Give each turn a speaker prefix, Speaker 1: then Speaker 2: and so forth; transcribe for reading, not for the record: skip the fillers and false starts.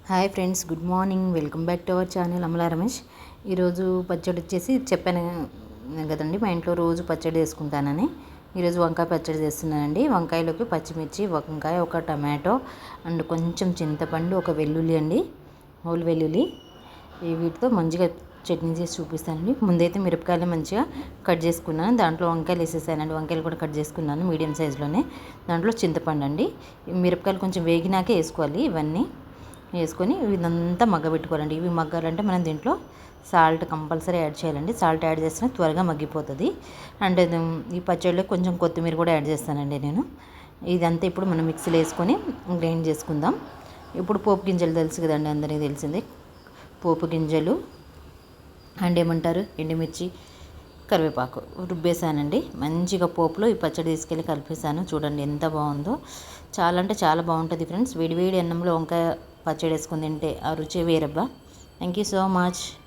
Speaker 1: Hi friends, good morning. Welcome back to our channel Amala Ramesh. ఈరోజు పచ్చడి వచ్చేసి చెప్పాను కదండి, మా ఇంట్లో రోజు పచ్చడి చేసుకుంటానని. ఈరోజు వంకాయ పచ్చడి చేస్తున్నానండి. వంకాయలోకి పచ్చిమిర్చి, వంకాయ, ఒక టమాటో అండ్ కొంచెం చింతపండు, ఒక వెల్లుల్లి అండి, హోల్ వెల్లుల్లి, వీటితో మంచిగా చట్నీ చేసి చూపిస్తానండి. ముందైతే మిరపకాయలు మంచిగా కట్ చేసుకున్నాను, దాంట్లో వంకాయలు వేసేసానండి. వంకాయలు కూడా కట్ చేసుకున్నాను మీడియం సైజులోనే. దాంట్లో చింతపండు అండి, మిరపకాయలు కొంచెం వేగినాకే వేసుకోవాలి. ఇవన్నీ వేసుకొని ఇదంతా మగ్గబెట్టుకోవాలండి. ఇవి మగ్గాలంటే మనం దీంట్లో సాల్ట్ కంపల్సరీ యాడ్ చేయాలండి. సాల్ట్ యాడ్ చేస్తే త్వరగా మగ్గిపోతుంది. అండ్ ఈ పచ్చడిలో కొంచెం కొత్తిమీర కూడా యాడ్ చేస్తానండి నేను. ఇదంతా ఇప్పుడు మనం మిక్సీలో వేసుకొని గ్రైండ్ చేసుకుందాం. ఇప్పుడు పోపు గింజలు తెలుసు కదండి, అందరికీ తెలిసిందే. పోపు గింజలు అండ్ ఏమంటారు, ఎండుమిర్చి, కరివేపాకు రుబ్బేసానండి. మంచిగా పోపులో ఈ పచ్చడి తీసుకెళ్ళి కలిపేసాను. చూడండి ఎంత బాగుందో. చాలా అంటే చాలా బాగుంటుంది ఫ్రెండ్స్. వేడివేడి అన్నంలో వంకాయ పచ్చడి వేసుకొని తింటే ఆ రుచి వేరబ్బా. Thank you so much.